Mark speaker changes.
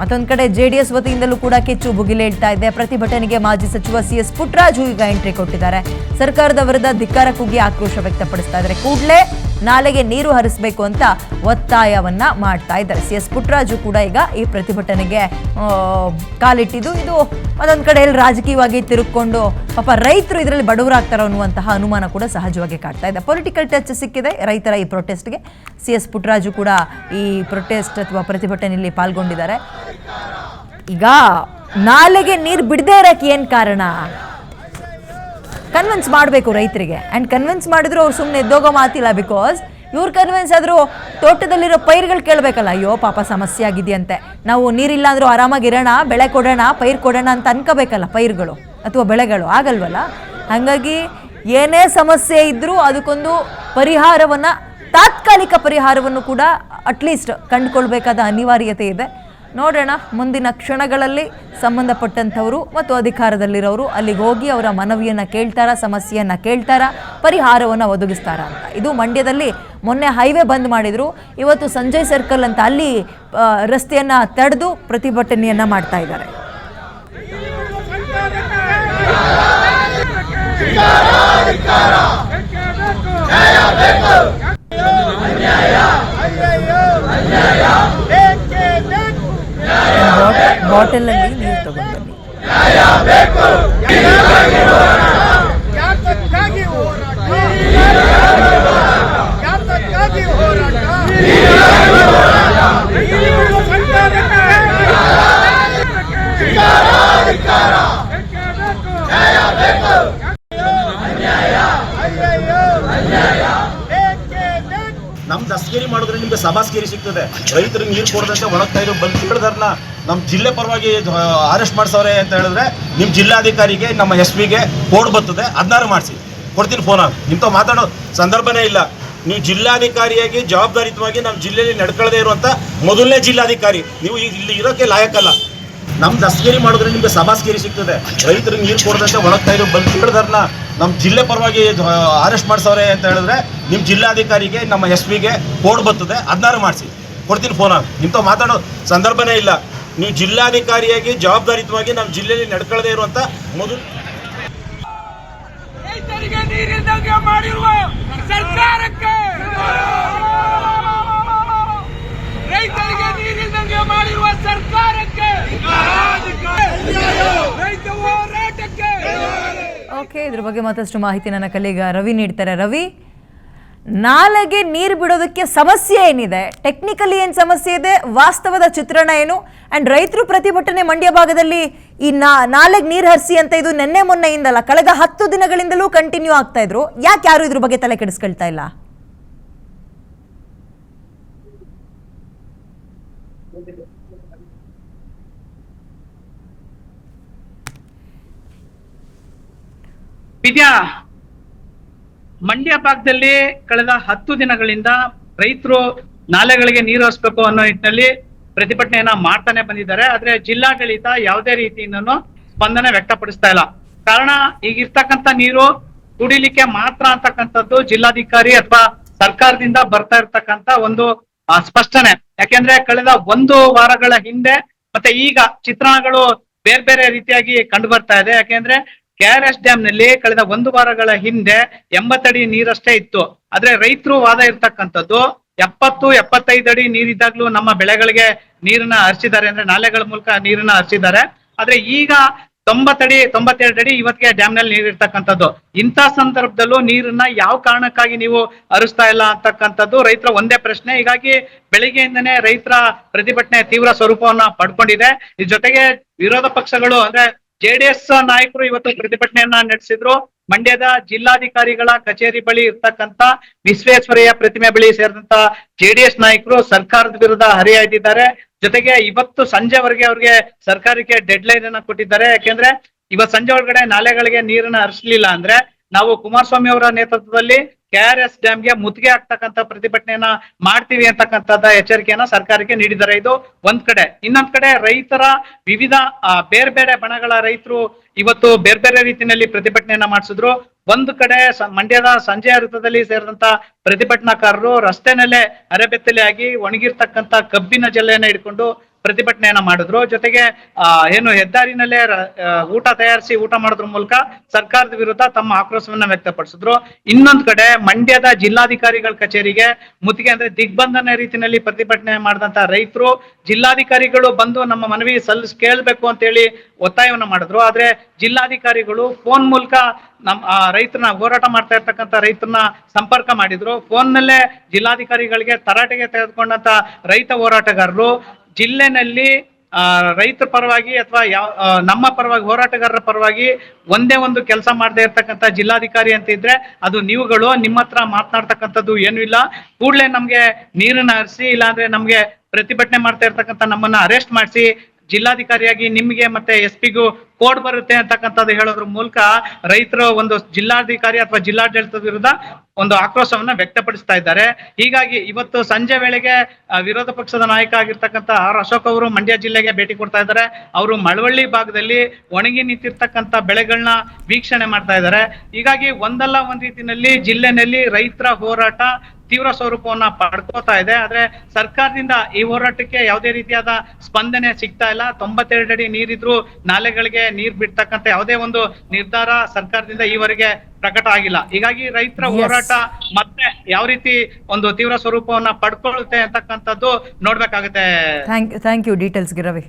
Speaker 1: ಮತ್ತೊಂದು ಕಡೆ ಜೆಡಿಎಸ್ ವತಿಯಿಂದಲೂ ಕೂಡ ಕಿಚ್ಚು ಭುಗಿಲೇಳ್ತಾ ಇದೆ. ಪ್ರತಿಭಟನೆಗೆ ಮಾಜಿ ಸಚಿವ CS ಪುಟ್ಟರಾಜು ಈಗ ಎಂಟ್ರಿ ಕೊಟ್ಟಿದ್ದಾರೆ. ಸರ್ಕಾರದ ವಿರುದ್ಧ ಧಿಕ್ಕಾರ ಕೂಗಿ ಆಕ್ರೋಶ ವ್ಯಕ್ತಪಡಿಸ್ತಾ ಇದ್ದಾರೆ. ಕೂಡಲೇ ನಾಲೆಗೆ ನೀರು ಹರಿಸಬೇಕು ಅಂತ ಒತ್ತಾಯವನ್ನ ಮಾಡ್ತಾ ಇದ್ದಾರೆ. CS ಪುಟ್ಟರಾಜು ಕೂಡ ಈಗ ಈ ಪ್ರತಿಭಟನೆಗೆ ಕಾಲಿಟ್ಟಿದ್ದು ಇದು ಮತ್ತೊಂದು ಕಡೆ ರಾಜಕೀಯವಾಗಿ ತಿರುಗಿಕೊಂಡು ಪಾಪ ರೈತರು ಇದರಲ್ಲಿ ಬಡವರಾಗ್ತಾರೋ ಅನ್ನುವಂತಹ ಅನುಮಾನ ಕೂಡ ಸಹಜವಾಗಿ ಕಾಡ್ತಾ ಇದೆ. ಪೊಲಿಟಿಕಲ್ ಟಚ್ ಸಿಕ್ಕಿದೆ ರೈತರ ಈ ಪ್ರೊಟೆಸ್ಟ್ಗೆ. CS ಪುಟ್ಟರಾಜು ಕೂಡ ಈ ಪ್ರೊಟೆಸ್ಟ್ ಅಥವಾ ಪ್ರತಿಭಟನೆಯಲ್ಲಿ ಪಾಲ್ಗೊಂಡಿದ್ದಾರೆ. ಈಗ ನಾಲೆಗೆ ನೀರು ಬಿಡದೇ ಇರಕ್ಕೆ ಏನ್ ಕಾರಣ? ಕನ್ವಿನ್ಸ್ ಮಾಡಬೇಕು ರೈತರಿಗೆ. ಆ್ಯಂಡ್ ಕನ್ವಿನ್ಸ್ ಮಾಡಿದ್ರು ಅವ್ರು ಸುಮ್ಮನೆ ಎದ್ದೋಗೋ ಮಾತಿಲ್ಲ. ಬಿಕಾಸ್ ಇವ್ರು ಕನ್ವಿನ್ಸ್ ಆದರೂ ತೋಟದಲ್ಲಿರೋ ಪೈರುಗಳು ಕೇಳಬೇಕಲ್ಲ, ಅಯ್ಯೋ ಪಾಪ ಸಮಸ್ಯೆ ಆಗಿದೆಯಂತೆ, ನಾವು ನೀರಿಲ್ಲ ಅಂದರೂ ಆರಾಮಾಗಿರೋಣ, ಬೆಳೆ ಕೊಡೋಣ, ಪೈರು ಕೊಡೋಣ ಅಂತ ಅನ್ಕೋಬೇಕಲ್ಲ ಪೈರುಗಳು ಅಥವಾ ಬೆಳೆಗಳು. ಆಗಲ್ವಲ್ಲ. ಹಾಗಾಗಿ ಏನೇ ಸಮಸ್ಯೆ ಇದ್ದರೂ ಅದಕ್ಕೊಂದು ಪರಿಹಾರವನ್ನು, ತಾತ್ಕಾಲಿಕ ಪರಿಹಾರವನ್ನು ಕೂಡ ಅಟ್ಲೀಸ್ಟ್ ಕಂಡುಕೊಳ್ಬೇಕಾದ ಅನಿವಾರ್ಯತೆ ಇದೆ. ನೋಡೋಣ ಮುಂದಿನ ಕ್ಷಣಗಳಲ್ಲಿ ಸಂಬಂಧಪಟ್ಟಂಥವರು ಮತ್ತು ಅಧಿಕಾರದಲ್ಲಿರೋರು ಅಲ್ಲಿಗೆ ಹೋಗಿ ಅವರ ಮನವಿಯನ್ನು ಕೇಳ್ತಾರಾ, ಸಮಸ್ಯೆಯನ್ನು ಕೇಳ್ತಾರಾ, ಪರಿಹಾರವನ್ನು ಒದಗಿಸ್ತಾರಾ ಅಂತ. ಇದು ಮಂಡ್ಯದಲ್ಲಿ ಮೊನ್ನೆ ಹೈವೇ ಬಂದ್ ಮಾಡಿದ್ರು. ಇವತ್ತು ಸಂಜಯ್ ಸರ್ಕಲ್ ಅಂತ ಅಲ್ಲಿ ರಸ್ತೆಯನ್ನು ತಡೆದು ಪ್ರತಿಭಟನೆಯನ್ನು ಮಾಡ್ತಾ ಇದ್ದಾರೆ. ಬಾಟಲಲ್ಲಿ ನೀರು ತಗೊಂಡ್ಬನ್ನಿ.
Speaker 2: ನಮ್ ದಸ್ತಗಿರಿ ಮಾಡಿದ್ರೆ ನಿಮ್ಗೆ ಸಭಾಸ್ಗಿರಿ ಸಿಗ್ತದೆ. ರೈತರಿಗೆ ನೀರು ಕೊಡದಂತೆ ಒಣಗ್ತಾ ಇರೋ ಬಂದು ಹಿಡಿದಾರನ್ನ ನಮ್ಮ ಜಿಲ್ಲೆ ಪರವಾಗಿ ಅರೆಸ್ಟ್ ಮಾಡ್ಸವ್ರೆ ಅಂತ ಹೇಳಿದ್ರೆ ನಿಮ್ಮ ಜಿಲ್ಲಾಧಿಕಾರಿಗೆ ನಮ್ಮ SP ಗೆ ಕೋಡ್ ಬರ್ತದೆ. 16 ಮಾಡಿಸಿ ಕೊಡ್ತೀನಿ ಫೋನ್ ಆಗಿ. ಇಂಥ ಮಾತಾಡೋ ಸಂದರ್ಭನೇ ಇಲ್ಲ. ನೀವು ಜಿಲ್ಲಾಧಿಕಾರಿಯಾಗಿ ಜವಾಬ್ದಾರಿತವಾಗಿ ನಮ್ಮ ಜಿಲ್ಲೆಯಲ್ಲಿ ನಡ್ಕೊಳ್ಳದೆ ಇರುವಂಥ ಮೊದಲನೇ ಜಿಲ್ಲಾಧಿಕಾರಿ ನೀವು ಇಲ್ಲಿ ಇರೋಕ್ಕೆ ಲಾಯಕ್ಕಲ್ಲ. ನಮ್ಮ ದಸ್ತಗಿರಿ ಮಾಡಿದ್ರೆ ನಿಮ್ಗೆ ಸಭಾಸ್ಗಿರಿ ಸಿಗ್ತದೆ. ರೈತರಿಗೆ ನೀರು ಕೊಡದಂತೆ ಒಣಗ್ತಾ ಇರೋ ಬಂದು ಹಿಡಿದಾರನ್ನ ನಮ್ಮ ಜಿಲ್ಲೆ ಪರವಾಗಿ ಅರೆಸ್ಟ್ ಮಾಡ್ಸವ್ರೆ ಅಂತ ಹೇಳಿದ್ರೆ ನಿಮ್ಮ ಜಿಲ್ಲಾಧಿಕಾರಿಗೆ ನಮ್ಮ SP ಗೆ ಕೋಡ್ ಬರ್ತದೆ. 16 ಮಾಡಿಸಿ ಕೊಡ್ತೀನಿ ಫೋನ್ ಆಗಿ. ಇಂಥ ಮಾತಾಡೋ ಸಂದರ್ಭನೇ ಇಲ್ಲ. ನೀವು ಜಿಲ್ಲಾಧಿಕಾರಿಯಾಗಿ ಜವಾಬ್ದಾರಿತವಾಗಿ ನಮ್ಮ ಜಿಲ್ಲೆಯಲ್ಲಿ ನಡ್ಕೊಳ್ಳದೆ ಇರುವಂಥ ಮೊದಲು
Speaker 3: ರೈತರಿಗೆ ನೀರಿಲ್ಲದಂಗೆ ಮಾಡಿರುವ ಸರ್ಕಾರಕ್ಕೆ, ರೈತರಿಗೆ ನೀರಿಲ್ಲದಂಗೆ ಮಾಡಿರುವ ಸರ್ಕಾರಕ್ಕೆ, ರೈತ ಹೋರಾಟಕ್ಕೆ.
Speaker 1: ಓಕೆ, ಇದ್ರ ಬಗ್ಗೆ ಮತ್ತಷ್ಟು ಮಾಹಿತಿ ನನ್ನ ಕಲೀಗ ರವಿ ನೀಡ್ತಾರೆ. ರವಿ, ನಾಲೆಗೆ ನೀರು ಬಿಡೋದಕ್ಕೆ ಸಮಸ್ಯೆ ಏನಿದೆ, ಟೆಕ್ನಿಕಲಿ ಏನು ಸಮಸ್ಯೆ ಇದೆ, ವಾಸ್ತವದ ಚಿತ್ರಣ ಏನು? ಆ್ಯಂಡ್ ರೈತರು ಪ್ರತಿಭಟನೆ ಮಂಡ್ಯ ಭಾಗದಲ್ಲಿ ಈ ನಾಲೆಗೆ ನೀರು ಹರಿಸಿ ಅಂತ ಇದು ನೆನ್ನೆ ಮೊನ್ನೆಯಿಂದಲ್ಲ, ಕಳೆದ 10 ದಿನಗಳಿಂದಲೂ ಕಂಟಿನ್ಯೂ ಆಗ್ತಾ ಇದ್ರು. ಯಾಕೆ ಯಾರು ಇದ್ರ ಬಗ್ಗೆ ತಲೆ ಕೆಡಿಸ್ಕೊಳ್ತಾ ಇಲ್ಲ?
Speaker 4: ವಿದ್ಯಾ, ಮಂಡ್ಯ ಭಾಗದಲ್ಲಿ ಕಳೆದ 10 ದಿನಗಳಿಂದ ರೈತರು ನಾಲೆಗಳಿಗೆ ನೀರು ಹರಿಸಬೇಕು ಅನ್ನೋ ನಿಟ್ಟಿನಲ್ಲಿ ಪ್ರತಿಭಟನೆಯನ್ನ ಮಾಡ್ತಾನೆ ಬಂದಿದ್ದಾರೆ. ಆದ್ರೆ ಜಿಲ್ಲಾಡಳಿತ ಯಾವುದೇ ರೀತಿಯಿಂದನೂ ಸ್ಪಂದನೆ ವ್ಯಕ್ತಪಡಿಸ್ತಾ ಇಲ್ಲ. ಕಾರಣ, ಈಗಿರ್ತಕ್ಕಂಥ ನೀರು ಕುಡಿಲಿಕ್ಕೆ ಮಾತ್ರ ಅಂತಕ್ಕಂಥದ್ದು ಜಿಲ್ಲಾಧಿಕಾರಿ ಅಥವಾ ಸರ್ಕಾರದಿಂದ ಬರ್ತಾ ಇರ್ತಕ್ಕಂಥ ಒಂದು ಸ್ಪಷ್ಟನೆ. ಯಾಕೆಂದ್ರೆ ಕಳೆದ 1 ವಾರಗಳ ಹಿಂದೆ ಮತ್ತೆ ಈಗ ಚಿತ್ರಣಗಳು ಬೇರೆ ಬೇರೆ ರೀತಿಯಾಗಿ ಕಂಡು ಬರ್ತಾ ಇದೆ. ಯಾಕೆಂದ್ರೆ KRS ಡ್ಯಾಮ್ ನಲ್ಲಿ ಕಳೆದ 1 ವಾರಗಳ ಹಿಂದೆ 80 ಅಡಿ ನೀರಷ್ಟೇ ಇತ್ತು. ಆದ್ರೆ ರೈತರು ವಾದ ಇರ್ತಕ್ಕಂಥದ್ದು 70-75 ಅಡಿ ನೀರಿದ್ದಾಗ್ಲೂ ನಮ್ಮ ಬೆಳೆಗಳಿಗೆ ನೀರನ್ನ ಹರಿಸಿದ್ದಾರೆ, ಅಂದ್ರೆ ನಾಲೆಗಳ ಮೂಲಕ ನೀರನ್ನ ಹರಿಸಿದ್ದಾರೆ. ಆದ್ರೆ ಈಗ 90 ಅಡಿ 92 ಅಡಿ ಇವತ್ತಿಗೆ ಡ್ಯಾಮ್ ನಲ್ಲಿ ನೀರು ಇರ್ತಕ್ಕಂಥದ್ದು. ಇಂಥ ಸಂದರ್ಭದಲ್ಲೂ ನೀರನ್ನ ಯಾವ ಕಾರಣಕ್ಕಾಗಿ ನೀವು ಹರಿಸ್ತಾ ಇಲ್ಲ ಅಂತಕ್ಕಂಥದ್ದು ರೈತರ ಒಂದೇ ಪ್ರಶ್ನೆ. ಹೀಗಾಗಿ ಬೆಳಿಗ್ಗೆಯಿಂದನೇ ರೈತರ ಪ್ರತಿಭಟನೆ ತೀವ್ರ ಸ್ವರೂಪವನ್ನ ಪಡ್ಕೊಂಡಿದೆ. ಇದ್ರ ಜೊತೆಗೆ ವಿರೋಧ ಪಕ್ಷಗಳು ಅಂದ್ರೆ JDS ನಾಯಕರು ಇವತ್ತು ಪ್ರತಿಭಟನೆಯನ್ನ ನಡೆಸಿದ್ರು. ಮಂಡ್ಯದ ಜಿಲ್ಲಾಧಿಕಾರಿಗಳ ಕಚೇರಿ ಬಳಿ ಇರ್ತಕ್ಕಂಥ ವಿಶ್ವೇಶ್ವರಯ್ಯ ಪ್ರತಿಮೆ ಬಳಿ ಸೇರಿದಂತ JDS ನಾಯಕರು ಸರ್ಕಾರದ ವಿರುದ್ಧ ಹರಿಹಾಯ್ದಿದ್ದಾರೆ. ಜೊತೆಗೆ ಇವತ್ತು ಸಂಜೆವರೆಗೆ ಅವ್ರಿಗೆ ಸರ್ಕಾರಕ್ಕೆ ಡೆಡ್ ಲೈನ್ ಅನ್ನ ಕೊಟ್ಟಿದ್ದಾರೆ. ಯಾಕೆಂದ್ರೆ ಇವತ್ತು ಸಂಜೆ ಒಳಗಡೆ ನಾಲೆಗಳಿಗೆ ನೀರನ್ನ ಹರಿಸಲಿಲ್ಲ ಅಂದ್ರೆ ನಾವು ಕುಮಾರಸ್ವಾಮಿ ಅವರ ನೇತೃತ್ವದಲ್ಲಿ KRS ಡ್ಯಾಮ್ಗೆ ಮುತ್ತಿಗೆ ಹಾಕ್ತಕ್ಕಂಥ ಪ್ರತಿಭಟನೆಯನ್ನ ಮಾಡ್ತೀವಿ ಅಂತಕ್ಕಂಥದ್ದ ಎಚ್ಚರಿಕೆಯನ್ನ ಸರ್ಕಾರಕ್ಕೆ ನೀಡಿದ್ದಾರೆ. ಇದು ಒಂದ್ ಕಡೆ. ಇನ್ನೊಂದ್ ಕಡೆ ರೈತರ ವಿವಿಧ ಬೇರೆ ಬೇರೆ ಬಣಗಳ ರೈತರು ಇವತ್ತು ಬೇರೆ ಬೇರೆ ರೀತಿಯಲ್ಲಿ ಪ್ರತಿಭಟನೆಯನ್ನ ಮಾಡಿಸಿದ್ರು. ಒಂದು ಕಡೆ ಮಂಡ್ಯದ ಸಂಜೆ ವೃತ್ತದಲ್ಲಿ ಸೇರಿದಂತ ಪ್ರತಿಭಟನಾಕಾರರು ರಸ್ತೆನಲ್ಲೇ ಅರೆಬೆತ್ತಲೆ ಆಗಿ ಒಣಗಿರ್ತಕ್ಕಂಥ ಕಬ್ಬಿನ ಜಲ್ಲೆಯನ್ನ ಹಿಡ್ಕೊಂಡು ಪ್ರತಿಭಟನೆಯನ್ನ ಮಾಡಿದ್ರು. ಜೊತೆಗೆ ಏನು ಹೆದ್ದಾರಿನಲ್ಲೇ ಊಟ ತಯಾರಿಸಿ ಊಟ ಮಾಡೋದ್ರ ಮೂಲಕ ಸರ್ಕಾರದ ವಿರುದ್ಧ ತಮ್ಮ ಆಕ್ರೋಶವನ್ನ ವ್ಯಕ್ತಪಡಿಸಿದ್ರು. ಇನ್ನೊಂದ್ ಕಡೆ ಮಂಡ್ಯದ ಜಿಲ್ಲಾಧಿಕಾರಿಗಳ ಕಚೇರಿಗೆ ಮುತ್ತಿಗೆ ಅಂದ್ರೆ ದಿಗ್ಬಂಧನ ರೀತಿಯಲ್ಲಿ ಪ್ರತಿಭಟನೆ ಮಾಡಿದಂತ ರೈತರು ಜಿಲ್ಲಾಧಿಕಾರಿಗಳು ಬಂದು ನಮ್ಮ ಮನವಿ ಕೇಳಬೇಕು ಅಂತ ಹೇಳಿ ಒತ್ತಾಯವನ್ನ ಮಾಡಿದ್ರು. ಆದ್ರೆ ಜಿಲ್ಲಾಧಿಕಾರಿಗಳು ಫೋನ್ ಮೂಲಕ ರೈತರನ್ನ ಹೋರಾಟ ಮಾಡ್ತಾ ಇರ್ತಕ್ಕಂಥ ರೈತರನ್ನ ಸಂಪರ್ಕ ಮಾಡಿದ್ರು. ಫೋನ್ ನಲ್ಲೇ ಜಿಲ್ಲಾಧಿಕಾರಿಗಳಿಗೆ ತರಾಟೆಗೆ ತೆಗೆದುಕೊಂಡಂತ ರೈತ ಹೋರಾಟಗಾರರು ಜಿಲ್ಲೆನಲ್ಲಿ ರೈತರ ಪರವಾಗಿ ಅಥವಾ ನಮ್ಮ ಪರವಾಗಿ ಹೋರಾಟಗಾರರ ಪರವಾಗಿ ಒಂದೇ ಒಂದು ಕೆಲಸ ಮಾಡದೇ ಇರ್ತಕ್ಕಂಥ ಜಿಲ್ಲಾಧಿಕಾರಿ ಅಂತ ಇದ್ರೆ ಅದು ನೀವುಗಳು. ನಿಮ್ಮ ಹತ್ರ ಮಾತನಾಡ್ತಕ್ಕಂಥದ್ದು ಏನು ಇಲ್ಲ. ಕೂಡಲೇ ನಮ್ಗೆ ನೀರನ್ನ ಹರಿಸಿ, ಇಲ್ಲಾಂದ್ರೆ ನಮ್ಗೆ ಪ್ರತಿಭಟನೆ ಮಾಡ್ತಾ ಇರ್ತಕ್ಕಂಥ ನಮ್ಮನ್ನ ಅರೆಸ್ಟ್ ಮಾಡಿಸಿ, ಜಿಲ್ಲಾಧಿಕಾರಿಯಾಗಿ ನಿಮ್ಗೆ ಮತ್ತೆ SP ಗೂ ಕೋಡ್ ಬರುತ್ತೆ ಅಂತಕ್ಕಂಥದ್ದು ಹೇಳೋದ್ರ ಮೂಲಕ ರೈತರು ಒಂದು ಜಿಲ್ಲಾಧಿಕಾರಿ ಅಥವಾ ಜಿಲ್ಲಾಡಳಿತದ ವಿರುದ್ಧ ಒಂದು ಆಕ್ರೋಶವನ್ನ ವ್ಯಕ್ತಪಡಿಸ್ತಾ ಇದ್ದಾರೆ. ಹೀಗಾಗಿ ಇವತ್ತು ಸಂಜೆ ವೇಳೆಗೆ ವಿರೋಧ ಪಕ್ಷದ ನಾಯಕ ಆಗಿರ್ತಕ್ಕಂಥ ಅಶೋಕ್ ಅವರು ಮಂಡ್ಯ ಜಿಲ್ಲೆಗೆ ಭೇಟಿ ಕೊಡ್ತಾ ಇದ್ದಾರೆ. ಅವರು ಮಳವಳ್ಳಿ ಭಾಗದಲ್ಲಿ ಒಣಗಿ ನಿಂತಿರ್ತಕ್ಕಂಥ ಬೆಳೆಗಳನ್ನ ವೀಕ್ಷಣೆ ಮಾಡ್ತಾ ಇದ್ದಾರೆ. ಹೀಗಾಗಿ ಒಂದಲ್ಲ ಒಂದ್ ರೀತಿಯಲ್ಲಿ ಜಿಲ್ಲೆನಲ್ಲಿ ರೈತರ ಹೋರಾಟ ತೀವ್ರ ಸ್ವರೂಪವನ್ನ ಪಡ್ಕೋತಾ ಇದೆ. ಆದ್ರೆ ಸರ್ಕಾರದಿಂದ ಈ ಹೋರಾಟಕ್ಕೆ ಯಾವುದೇ ರೀತಿಯಾದ ಸ್ಪಂದನೆ ಸಿಗ್ತಾ ಇಲ್ಲ. 92 ಅಡಿ ನೀರಿದ್ರು ನಾಲೆಗಳಿಗೆ ನೀರ್ ಬಿಡ್ತಕ್ಕಂಥ ಯಾವುದೇ ಒಂದು ನಿರ್ಧಾರ ಸರ್ಕಾರದಿಂದ ಈವರೆಗೆ ಪ್ರಕಟ ಆಗಿಲ್ಲ. ಹೀಗಾಗಿ ರೈತರ ಹೋರಾಟ ಮತ್ತೆ ಯಾವ ರೀತಿ ಒಂದು ತೀವ್ರ ಸ್ವರೂಪವನ್ನ ಪಡ್ಕೊಳ್ಳುತ್ತೆ ಅಂತಕ್ಕಂಥದ್ದು ನೋಡ್ಬೇಕಾಗುತ್ತೆ.
Speaker 1: ಥ್ಯಾಂಕ್ ಯು ಡೀಟೇಲ್ಸ್ಗೆ ರವಿ.